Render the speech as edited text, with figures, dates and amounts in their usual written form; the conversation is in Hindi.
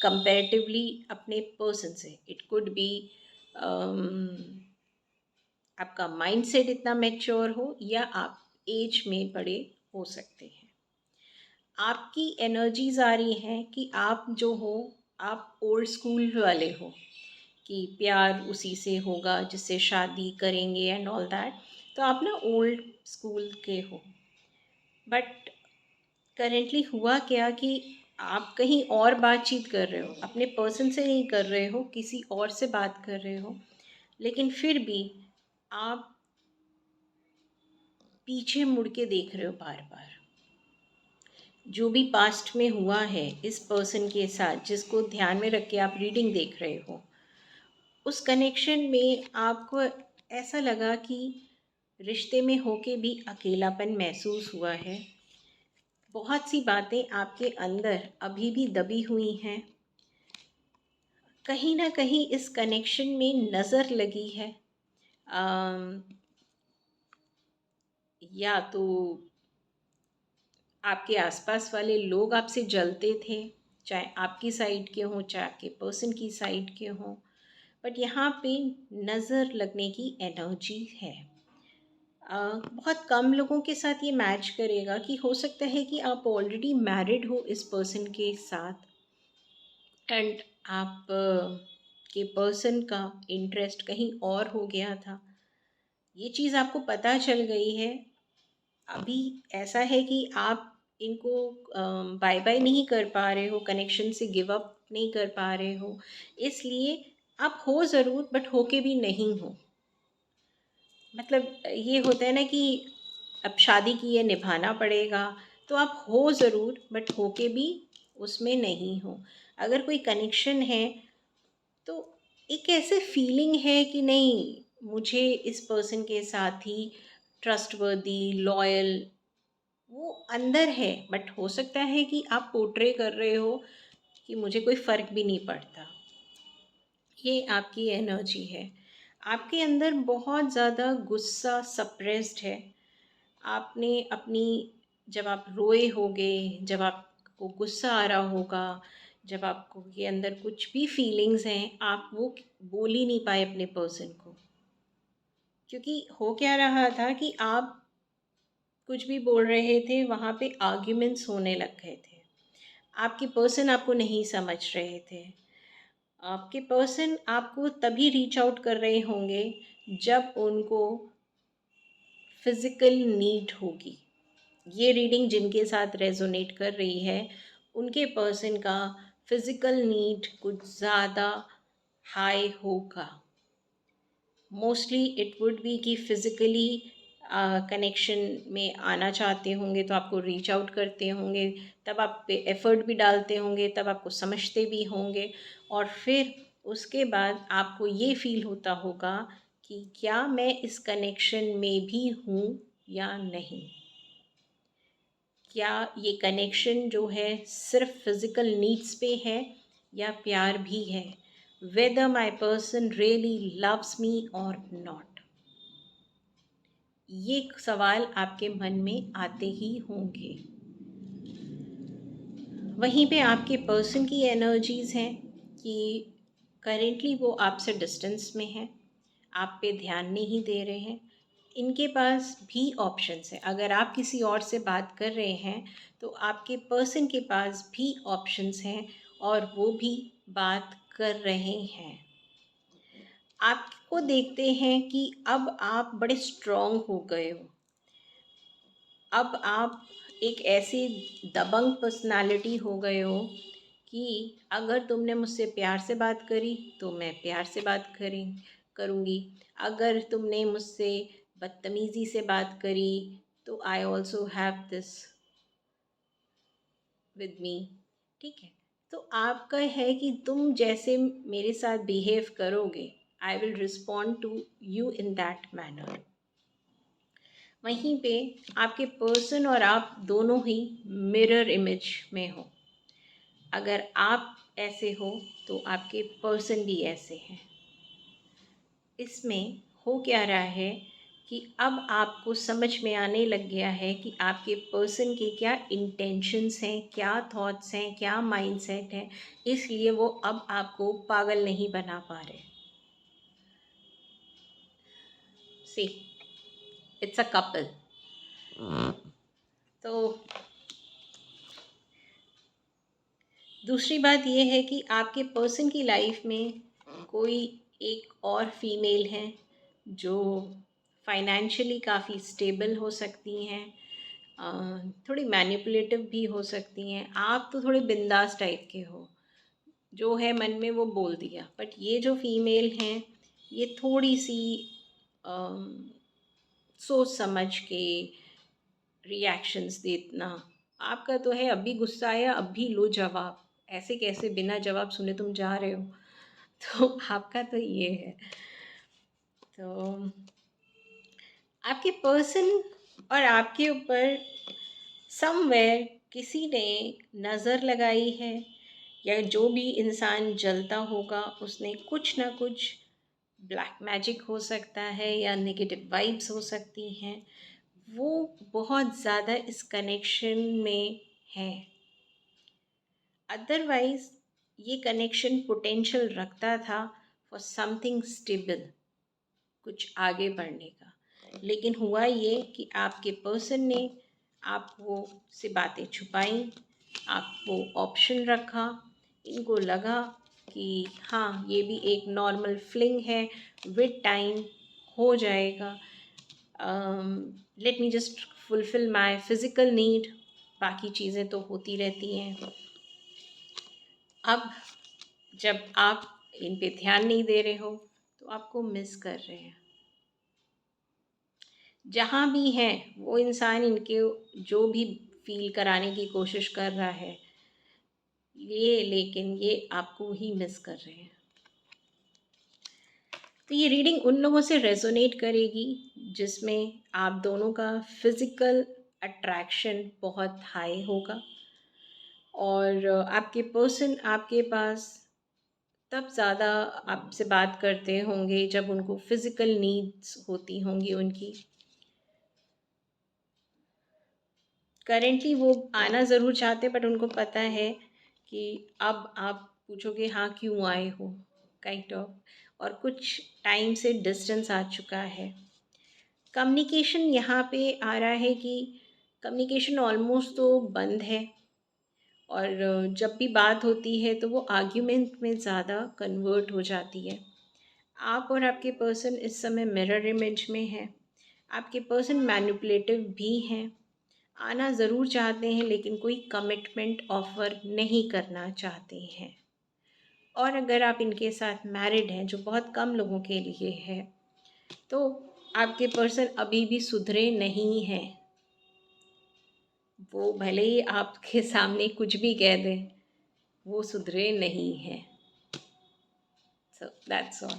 कंपैरेटिवली अपने पर्सन से। इट कुड बी आपका माइंडसेट इतना मैच्योर हो, या आप एज में बड़े हो सकते हैं। आपकी एनर्जीज आ रही हैं कि आप जो हो, आप ओल्ड स्कूल वाले हो, कि प्यार उसी से होगा जिससे शादी करेंगे एंड ऑल दैट। तो आप ना ओल्ड स्कूल के हो। बट करेंटली हुआ क्या कि आप कहीं और बातचीत कर रहे हो, अपने पर्सन से नहीं कर रहे हो, किसी और से बात कर रहे हो, लेकिन फिर भी आप पीछे मुड़ के देख रहे हो बार बार। जो भी पास्ट में हुआ है इस पर्सन के साथ, जिसको ध्यान में रख के आप रीडिंग देख रहे हो, उस कनेक्शन में आपको ऐसा लगा कि रिश्ते में होके भी अकेलापन महसूस हुआ है। बहुत सी बातें आपके अंदर अभी भी दबी हुई हैं। कहीं ना कहीं इस कनेक्शन में नज़र लगी है। या तो आपके आसपास वाले लोग आपसे जलते थे, चाहे आपकी साइड के हों चाहे आपके पर्सन की साइड के हों। बट यहाँ पे नज़र लगने की एनर्जी है। बहुत कम लोगों के साथ ये मैच करेगा कि हो सकता है कि आप ऑलरेडी मैरिड हो इस पर्सन के साथ, एंड आप के पर्सन का इंटरेस्ट कहीं और हो गया था। ये चीज़ आपको पता चल गई है। अभी ऐसा है कि आप इनको बाय बाय नहीं कर पा रहे हो, कनेक्शन से गिव अप नहीं कर पा रहे हो। इसलिए आप हो ज़रूर, बट होके भी नहीं हो। मतलब ये होता है ना कि अब शादी की है, निभाना पड़ेगा। तो आप हो ज़रूर, बट होके भी उसमें नहीं हो। अगर कोई कनेक्शन है तो एक ऐसे फीलिंग है कि नहीं, मुझे इस पर्सन के साथ ही ट्रस्टवर्दी, लॉयल, वो अंदर है। बट हो सकता है कि आप पोर्ट्रे कर रहे हो कि मुझे कोई फ़र्क भी नहीं पड़ता। ये आपकी एनर्जी है। आपके अंदर बहुत ज़्यादा गुस्सा सप्रेस्ड है। आपने अपनी, जब आप रोए होगे, जब आपको गुस्सा आ रहा होगा, जब आपको के अंदर कुछ भी फीलिंग्स हैं, आप वो बोल ही नहीं पाए अपने पर्सन को। क्योंकि हो क्या रहा था कि आप कुछ भी बोल रहे थे, वहाँ पे आर्ग्यूमेंट्स होने लग गए थे। आपके पर्सन आपको नहीं समझ रहे थे। आपके पर्सन आपको तभी रीच आउट कर रहे होंगे जब उनको फिज़िकल नीड होगी। ये रीडिंग जिनके साथ रेजोनेट कर रही है, उनके पर्सन का फिज़िकल नीड कुछ ज़्यादा हाई होगा। मोस्टली इट वुड बी कि फिज़िकली कनेक्शन में आना चाहते होंगे, तो आपको रीच आउट करते होंगे, तब आप पे एफ़र्ट भी डालते होंगे, तब आपको समझते भी होंगे। और फिर उसके बाद आपको ये फ़ील होता होगा कि क्या मैं इस कनेक्शन में भी हूँ या नहीं। क्या ये कनेक्शन जो है सिर्फ फिज़िकल नीड्स पे है या प्यार भी है। वेदर माई पर्सन रियली लव्स मी और नॉट। ये सवाल आपके मन में आते ही होंगे। वहीं पे आपके पर्सन की एनर्जीज़ हैं कि करेंटली वो आपसे डिस्टेंस में हैं, आप पे ध्यान नहीं दे रहे हैं। इनके पास भी ऑप्शंस हैं। अगर आप किसी और से बात कर रहे हैं तो आपके पर्सन के पास भी ऑप्शंस हैं, और वो भी बात कर रहे हैं। आपको देखते हैं कि अब आप बड़े स्ट्रॉन्ग हो गए हो। अब आप एक ऐसी दबंग पर्सनालिटी हो गए हो कि अगर तुमने मुझसे प्यार से बात करी तो मैं प्यार से बात करूँगी। अगर तुमने मुझसे बदतमीज़ी से बात करी तो I also have this with me. ठीक है। तो आपका है कि तुम जैसे मेरे साथ बिहेव करोगे, I will respond to you in that manner. वहीं पे आपके पर्सन और आप दोनों ही मिरर इमेज में हो। अगर आप ऐसे हो तो आपके पर्सन भी ऐसे हैं। इसमें हो क्या रहा है कि अब आपको समझ में आने लग गया है कि आपके पर्सन के क्या इंटेंशंस हैं, क्या थॉट्स हैं, क्या माइंडसेट है, इसलिए वो अब आपको पागल नहीं बना पा रहे। सी, इट्स अ कपल। तो दूसरी बात यह है कि आपके पर्सन की लाइफ में कोई एक और फीमेल है जो फाइनेंशियली काफ़ी स्टेबल हो सकती हैं, थोड़ी मैनिपुलेटिव भी हो सकती हैं। आप तो थोड़े बिंदास टाइप के हो, जो है मन में वो बोल दिया। बट ये जो फीमेल हैं, ये थोड़ी सी सोच समझ के रिएक्शंस देना। आपका तो है अभी गुस्सा आया अभी लो जवाब, ऐसे कैसे बिना जवाब सुने तुम जा रहे हो। तो आपका तो ये है। तो आपके पर्सन और आपके ऊपर समवेयर किसी ने नज़र लगाई है, या जो भी इंसान जलता होगा उसने कुछ ना कुछ, ब्लैक मैजिक हो सकता है या नेगेटिव वाइब्स हो सकती हैं, वो बहुत ज़्यादा इस कनेक्शन में है। अदरवाइज ये कनेक्शन पोटेंशियल रखता था फॉर समथिंग स्टेबल, कुछ आगे बढ़ने का। लेकिन हुआ ये कि आपके पर्सन ने आपको से बातें छुपाई, आपको ऑप्शन रखा। इनको लगा कि हाँ ये भी एक नॉर्मल फ्लिंग है, विद टाइम हो जाएगा, let me just fulfil my physical need, बाकी चीज़ें तो होती रहती हैं। अब जब आप इन पे ध्यान नहीं दे रहे हो तो आपको मिस कर रहे हैं। जहाँ भी हैं वो इंसान इनके जो भी फील कराने की कोशिश कर रहा है ये, लेकिन ये आपको ही मिस कर रहे हैं। तो ये रीडिंग उन लोगों से रेजोनेट करेगी जिसमें आप दोनों का फिज़िकल अट्रैक्शन बहुत हाई होगा, और आपके पर्सन आपके पास तब ज़्यादा आपसे बात करते होंगे जब उनको फिज़िकल नीड्स होती होंगी उनकी। करेंटली वो आना ज़रूर चाहते, बट उनको पता है कि अब आप पूछोगे हाँ क्यों आए हो, काइंड ऑफ, और कुछ टाइम से डिस्टेंस आ चुका है। कम्युनिकेशन यहाँ पे आ रहा है कि कम्युनिकेशन ऑलमोस्ट तो बंद है, और जब भी बात होती है तो वो आर्ग्यूमेंट में ज़्यादा कन्वर्ट हो जाती है। आप और आपके पर्सन इस समय मिरर इमेज में हैं। आपके पर्सन मैनिपुलेटिव भी हैं, आना ज़रूर चाहते हैं लेकिन कोई कमिटमेंट ऑफ़र नहीं करना चाहते हैं। और अगर आप इनके साथ मैरिड हैं, जो बहुत कम लोगों के लिए है, तो आपके पर्सन अभी भी सुधरे नहीं हैं। वो भले ही आपके सामने कुछ भी कह दें, वो सुधरे नहीं हैं। So that's all.